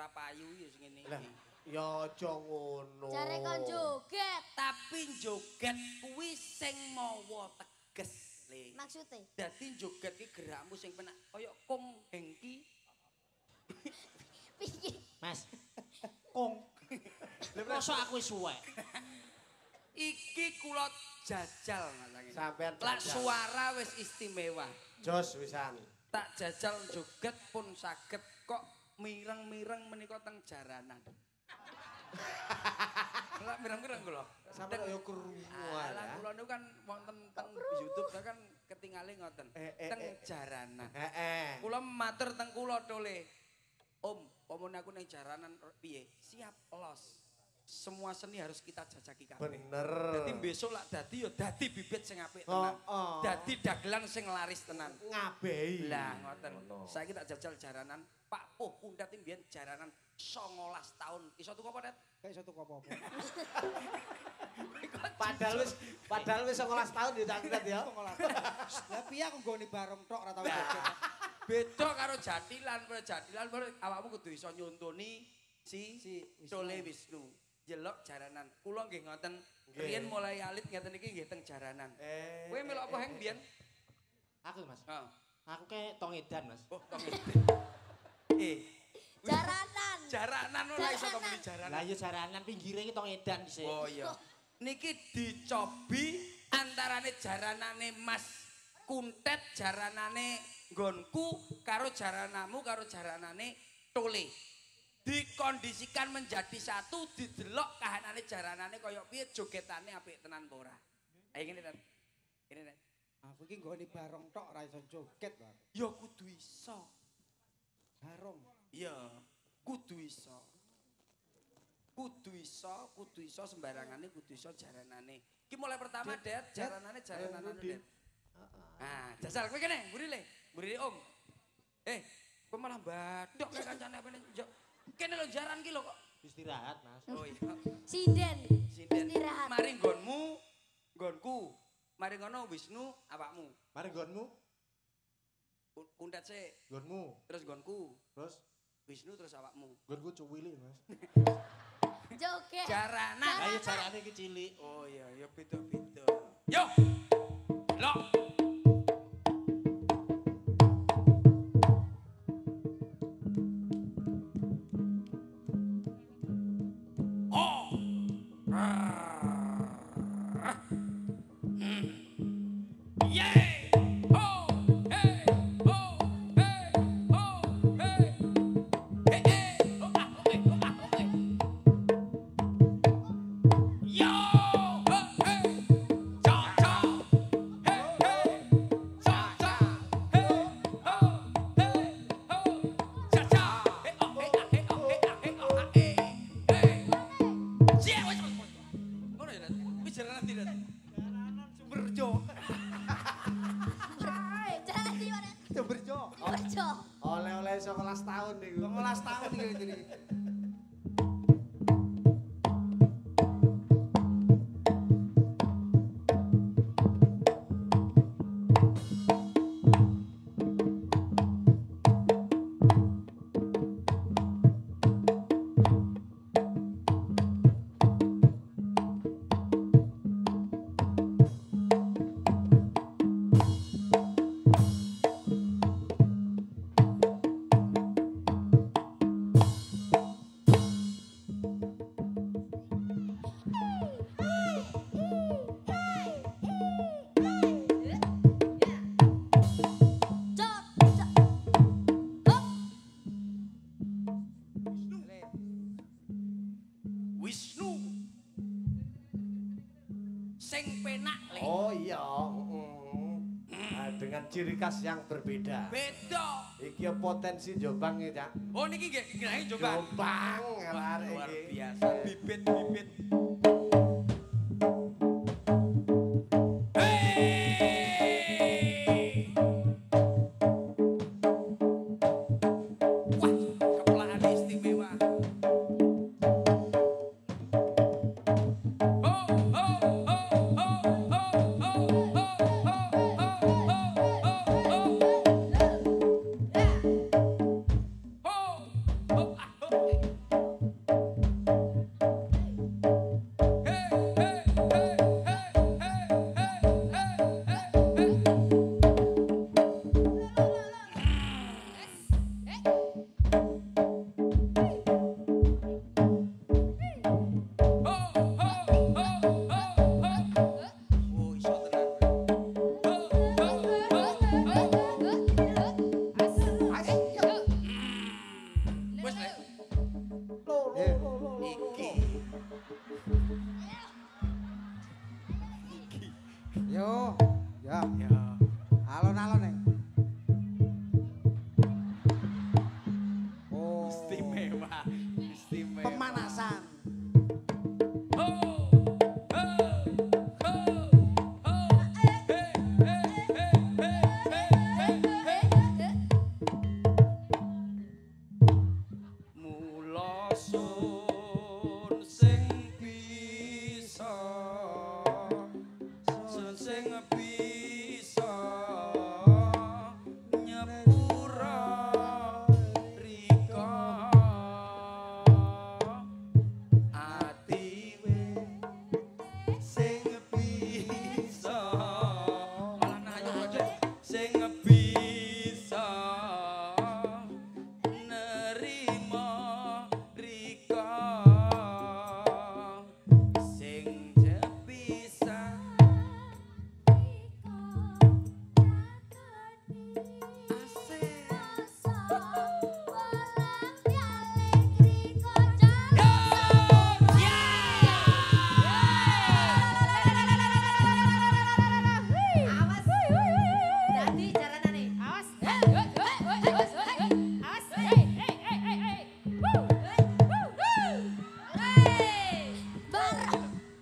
payu ya sing ngene Lah, iki. ya aja ngono. Jare kon joget. Tapi joget kuwi sing mawa teges, Le. Maksudnya? Dadi joget iki gerakmu sing penak kaya kong hengki. Piye? Mas. Kong. Masa aku wis suwek. Iki kula jajal ngene. Sampeyan Lah jajal. suara wis istimewa. Jos wisan. Tak jajal joget pun saged kok mireng-mireng menika teng jaranan. Lah mireng-mireng kula. Sampeyan yo krungu Lah ya. kula niku kan wonten teng YouTube kan ketingale ngoten. Teng jaranan. Heeh. Kula matur teng kula Tole. Om, pomon aku ning jaranan piye? Siap los. Semua seni harus kita jajaki kabeh. Bener. Dadi besok lak dadi ya dadi bibit sing apik tenan. Dadi dagelan sing laris tenan. Ngabehi. Lah ngoten. Saiki tak jajal jaranan Pak Puh Kundat mbiyen jaranan 19 tahun. Iso tuku apa, Det? Kayak satu apa-apa. Padahal wis 19 tahun ya tak lihat ya. Lah piye aku nggone bareng tok ora tau joget. Beda karo jatilan, jatilan awakmu kudu iso nyontoni si Tole Wisnu. Jelok jaranan. Kula nggih ngoten. Riyen mulai alit ngeten iki nggih teng jaranan. Kowe melok apa heng biyen? Aku Mas. Heeh. Aku ke tong edan Mas. Oh, tong Jaranan. Jaranan ora iso kok muni jaranan. Lah ya jaranan pinggire iki tong edan dhisik. Oh iya. Niki dicobi antarane jaranane Mas Kuntet, jaranane nggonku karo jaranamu karo jaranane Tole. Dikondisikan menjadi satu, didelok kahanane jaranane kaya piye, jogetane apik tenan apa ora. Ayo ngene, Tet. Ngene, Tet. Aku iki nggone bareng tok ora iso joget, Pak. Ya kudu iso. Bareng. Iya, kudu iso. Kudu iso sembarangane kudu iso jaranane. Iki mulai pertama, Det, jaranane Det. Nah, jajal kowe kene, mburi Om. Kowe malah badok kaya kancane apene. Kene lho jaran ki lho kok. Istirahat Mas. Oh iya. Sinden. Sinden. Istirahat. Mari nggonku. Mari ngono Wisnu awakmu. Mari nggonmu, Kuntet sik, nggonmu. terus nggonku. Terus Wisnu terus awakmu. nggonku cuwili Mas. Joget. Jaranan. Lah ya jarane iki cilik. Oh iya, ya beda-beda. Yo. Lo. Oh. Yeah. Oh. Hey. Oh. Hey. Oh. Hey. Hey. Hey. Oh. Ah. Okay. Oh. Ah. Okay. Yo! Hey! Cha cha! Hey hey! Cha cha! Hey! Ho! Hey! Ho! Cha cha! Hey oh hey ah hey oh hey ah hey oh ah hey! Hey! Cie wes. Ngono ya, wis jaranan tidak. Jaranan Sumberjo. Jaranan di mana? Sumberjo. Berjo. Oleh-oleh 19 tahun niku. 19 tahun iki jadi. Wisnu. Sing penak le. Oh iya, Nah, dengan ciri khas yang berbeda. Beda. Iki ya potensi Jombang ya, Cak. Oh niki nggih nggih coba. Jombang arek Luar iki. biasa. Bibit-bibit. Hey! Wah, kepelaan istimewa. Oh, oh, oh, oh, oh, oh, oh, oh, oh, oh, oh, oh. Ya. Alon-alon nih. Oh. Istimewa. Istimewa. Pemanasan. Mula sun sing bisa nyepura rika atiwe sing bisa malah nayu aja sing bisa nerima rika sing bisa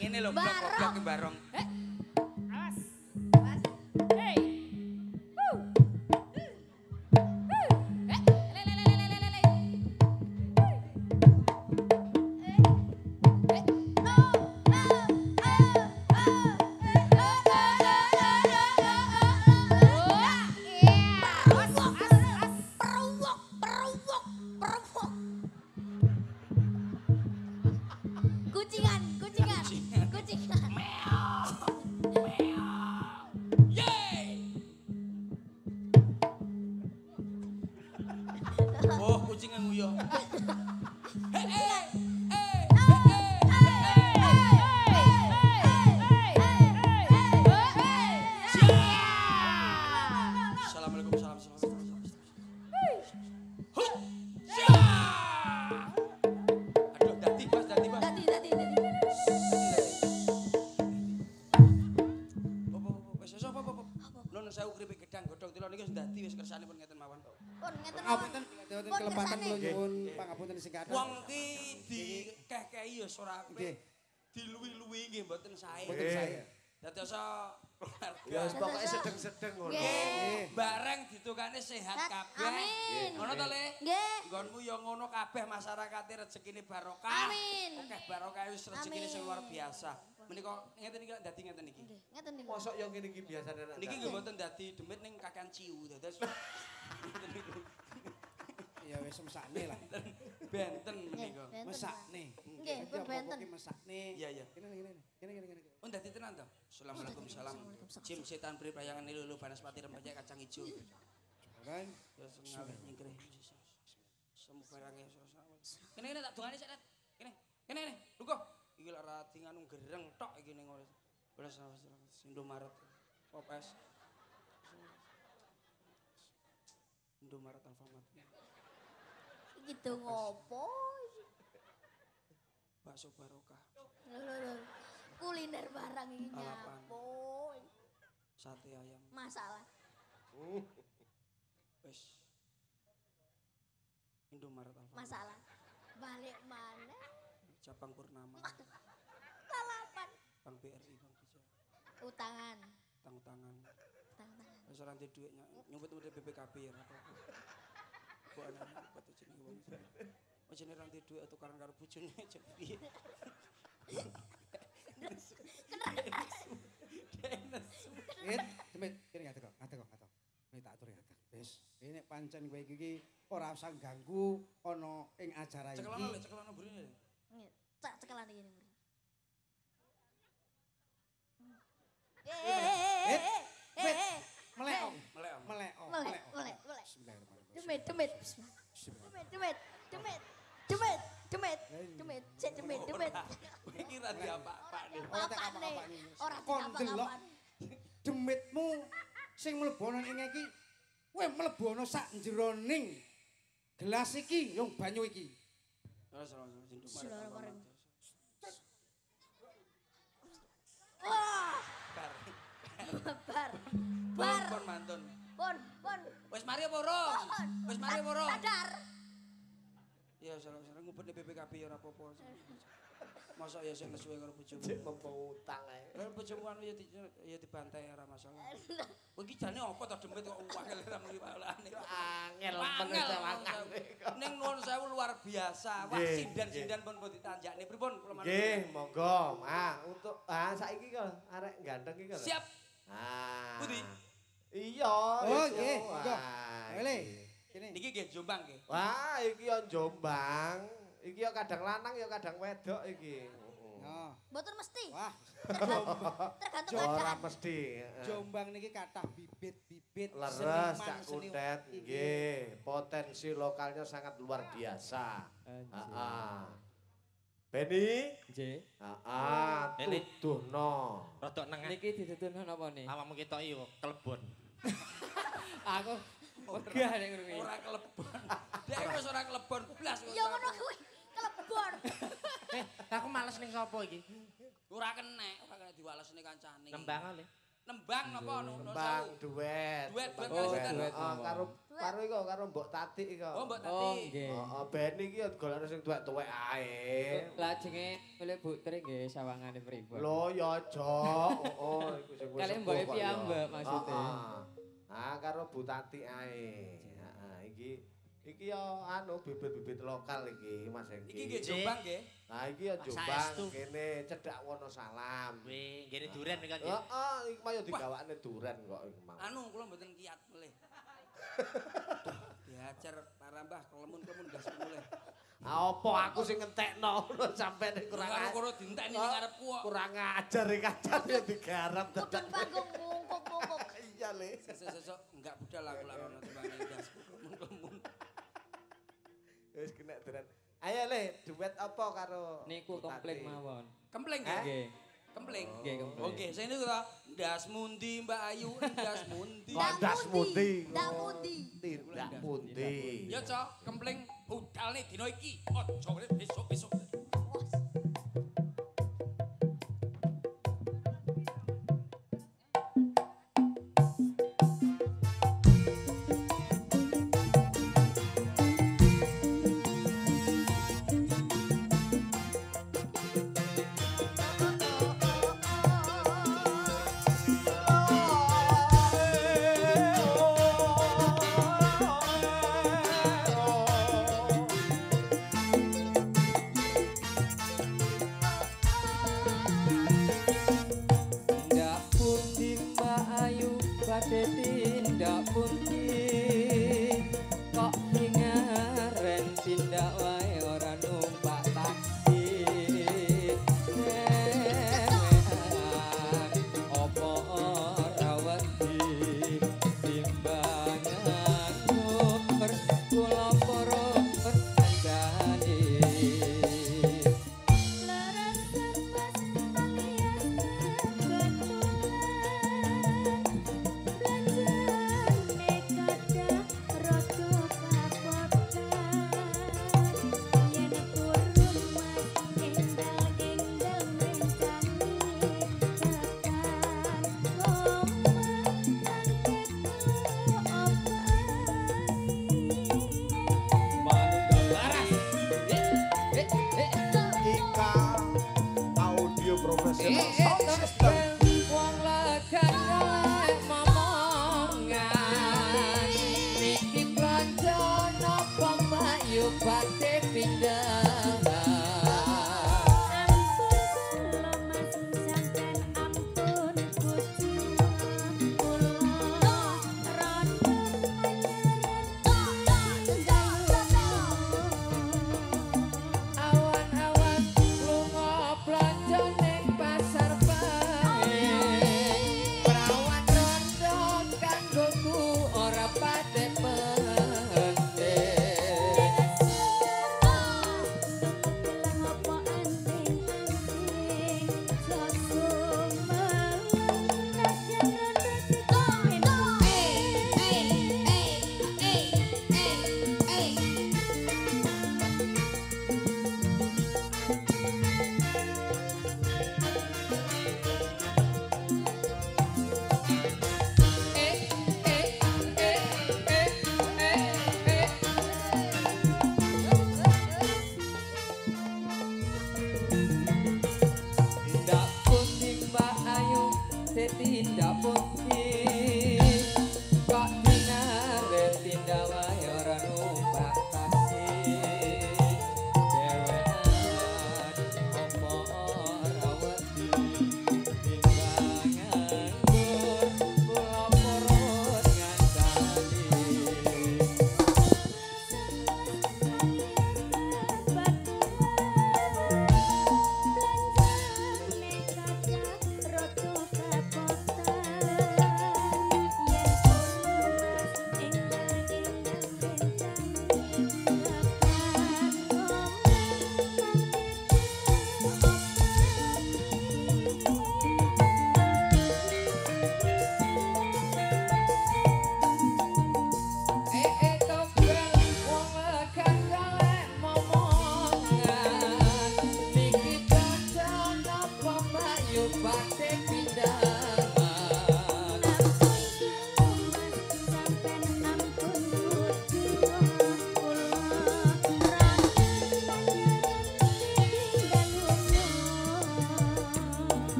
ini lho blok-blok ki barong. Kucingan. Oh, kucing yang nguyuh. Assalamualaikum salam. Aduh, dadi Mas. Apa? Nun sewu kripik gedang godhong tilo niki wis dadi wis kersanipun ngeten mawon. Pangapunten kelepatan kula nyuwun pangapunten sing kathah. Wong ki dikeh-kehi ya ora apik. Diluwi-luwi nggih mboten sae. Mboten sae. Dadosa Ya wis pokoke sedeng-sedeng ngono. bareng ditukane sehat kabeh. Amin. Ngono to, Le? Nggih. Nggonmu ya ngono kabeh masyarakate rezekine barokah. Amin. Akeh barokah wis rezekine sing luar Amin. biasa. Menika ngeten iki dadi ngeten iki. Nggih, ngeten niku. Mosok yo ngene iki biasane nek. Niki nggih mboten dadi demit ning kakean ciu dados. Ya wis mesakne lah. Benten menika. Benten, Mesakne. Nggih, pun benten. Mesakne. Iya. Kene. Oh dadi tenan to. Assalamualaikum salam. Jim setan pri prayangan lulu banaspati rempeyek kacang ijo. Kan Ya sengawe nyingkrih. Semu barange. Kene tak dongane sik, Rat. Kene. Lungguh. Iki lek ra nganu gereng tok iki ning ngene. Belas Indomaret. Popes. Indomaret Alfamart. Gitu ngopo? Bakso barokah. Lho. Kuliner barang iki Lalapan. nyapo? Sate ayam. Masalah. Wes. Indomaret Alfamart. Masalah. Balik mana? Cabang Purnama. Lalapan. Bank BRI, Bank BCA. Utangan. Tangan. Tangan. Wis ora ndek dhuwit nyumpet-nyumpet BPKB ya apa. Kok ana apa to jenenge wong. Oh jenenge ra ndek dhuwit tukaran karo bojone jen piye. Demit, kene ngateko. Ini tak aturi ngatek. Wis, ini pancen kowe iki ora usah ganggu ana ing acara iki. Cekelono burine. Nggih, tak cekelan iki niku. Melek. Demit. Iki ra diapa-apa nih. Ora Kon delok diapa-apa. demitmu sing mlebu ana ing iki kowe mlebu ana sak jeroning gelas iki yung banyu iki. Wah, Bar. Pun mantun. Pun. Wis mari apa urung? Wis mari apa urung? Sadar. Ya salah-salah ngumpet di BPKB ya ora apa-apa. Masa ya sing nesuwe karo bojomu. Cek membawa utang ae. Lah bojomu kan ya dibantai ora masalah. Kowe iki jane apa to demit kok wakil ora muni walane. Angel men tawakane. Ning nuwun sewu luar biasa. Wah sindan-sindan pun ditanjakne pripun kula matur. Nggih, monggo. Untuk saiki kok arek ganteng iki kok. Siap. Pundi? Iya. Oh nggih, monggo. Ele. Kene. Niki nggih Jombang nggih. Wah, iki yo Jombang. Iki yo kadang lanang yo kadang wedok iki. Oh. Mboten mesti. Wah, Tergantung Ora keadaan. mesti. Jombang niki kathah bibit-bibit Leres Cak seniman, Kutet nggih, potensi lokalnya sangat luar biasa. Heeh. Beni? Nggih. Heeh, tuduhno. Rodok nengah. Niki dituturno napa nih? Awakmu ketok iki kelebon. Aku wegah nek ngono kuwi. Ora kelebon. Dek wis ora kelebon blas kok. Ya ngono kuwi. Kelebon. Aku males ning sapa iki? Ora kena diwalesne kancane. Nembang le. Nembang napa nu Bang duet. Duet Oh, kali setan. duet. Karo iku karo Mbok Tati iku. Oh Mbak Oh Tati. nggih. Heeh, Beni iki yo golekne sing tuwek-tuwek ae. Lajenge oleh Bu Tri nggih sawangane pripun? Lho ya aja. Oh, iku sing wis. Kali sepuh mbake kok piyambak ya. maksudnya. Ah, karo Bu Tati ae. Heeh, iki yo bibit-bibit lokal iki Mas Hengki. Iki nggih Jombang nggih. Nah, iki yo Jombang kene cedhak Wonosalam. Wih, ngene duren iki kan. Heeh, iki mah yo digawakne duren kok iki mau. Anu kula mboten kiat melih. Diajar parambah kelemun-kelemun gas mulih. Apa aku sing ngentekno sampe ning kurang Kurang karo dintekni ning ngarepku kok. kurang ajar iki kacan yo digarap Kudun dadak. panggung mungkuk-mungkuk. Iya le. Sesuk enggak budal aku lak ono timbange gas kelemun. Wis kena duren. Ayo le, duet apa karo Niku Bu Tati? komplek mawon. Kempling nggih. Nggih. Kempling. Nggih, kempling. Oke, sing niku to. Ndas mundi Mbak Ayu, ndas mundi. Kok ndas pundi? Ndak pundi. Tindak pundi. Ya, Cok, kempling budalne dina iki. Aja besok-besok. Ndak pundi Mbak Ayu badhe tindak pundi kok ngaren tindak wae ora numpak taksi Dewean, opo ora wedi timbangan nur kula para kandhani Laras lepas alias kebetulan Belanjane kadang rada kapotan Yen kurun mas enggal-enggal mencani tekan Omah Ika audio profesional. Wong legan oleh momongan Niki belanja napa mbak yu badhe pindah Ampun kula mas sampean ampun Gusti kula rondo Awan-awan lunga belanja ning pasar bae Perawan rondo kanggoku ora padhe penting apa anting-anting sosok menajan rondo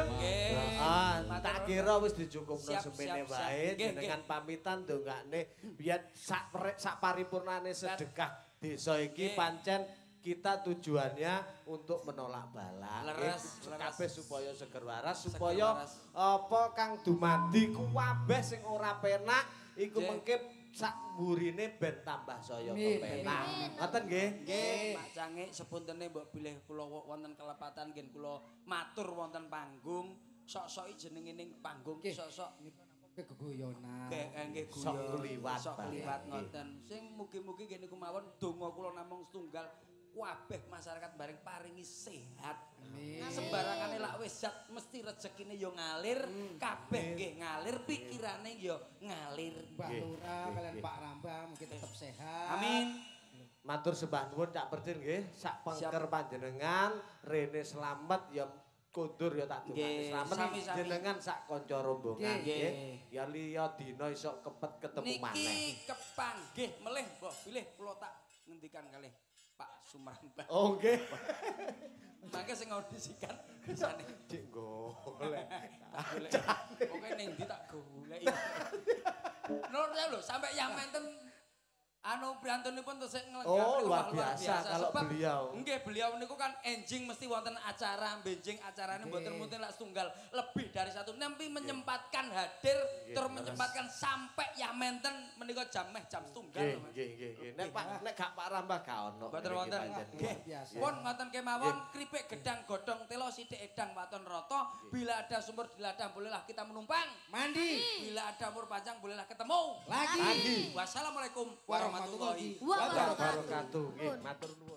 Nggih. Heeh, Matur tak nuwun. kira wis dicukupno Siap, semene siap, siap. wae Nggih, jenengan pamitan ndongakne biyen sak paripurnane sedekah desa iki Nggih. pancen kita tujuannya untuk menolak bala. Leres, Nggih, leres. kabeh supaya seger waras, Seger supaya waras. apa kang dumadi kuwabeh sing ora penak iku Nggih. mengke sak mburine ben tambah saya Amin, kepenak. amin. Ngoten nggih? Nggih, Pak Cange sepuntene mbok bilih kula wonten kelepatan nggih kula matur wonten panggung, sok-soki jenenge ning panggung Nggih. sok-sok Kegoyonan. nggih Sok guyon, kliwat, sok Pak. kliwat Nggih. ngoten. Sing mugi-mugi nggih niku mawon donga kula namung setunggal kabeh masyarakat bareng paringi sehat. Amin. Sembarangane lak wis zat mesti rezekine ya ngalir, kabeh nggih ngalir, pikirane ya ngalir. Mbak Nggih, Lura nggih, kalian nggih. Pak Rambang mungkin tetap sehat. Amin. Matur sembah nuwun Cak Pertin nggih, sak pengker panjenengan rene slamet ya kondur ya tak dongakne Nggih, slamet sami-sami. jenengan sak kanca rombongan Nggih. nggih. Ya liya dina iso kepet ketemu maneh. Niki kepanggih melih mbok pilih kula tak ngendikan kalih Pak Sumrambah. Oh nggih. Mangke sing audisikan bisane Cik golek. tak golek. Pokoke ning ndi tak goleki. Nur ya lho sampai yang menten anu priyantunipun tesih ngelenggah Oh, niku luar wah, biasa kalau Sebab, beliau. Nggih, beliau niku kan enjing mesti wonten acara, benjing acarane mboten mboten lak setunggal lebih dari satu. Nempi menyempatkan hadir terus menyempatkan sampai ya menten menika jam setunggal Nggih, lho, Mas. nggih, nggih, nggih. Nek gak Pak Rambah gak ono. Mboten mriki wonten. pancen. Nggih. biasa. Pun ngoten kemawon kripik gedang godhong telo sithik edang waton rata. Bila ada sumur di ladang bolehlah kita menumpang. Mandi. Bila ada umur panjang bolehlah ketemu. Lagi. Lagi. Wassalamualaikum Warahmatullahi warahmatullahi wabarakatuh. Wabarakatuh. Nggih, matur nuwun.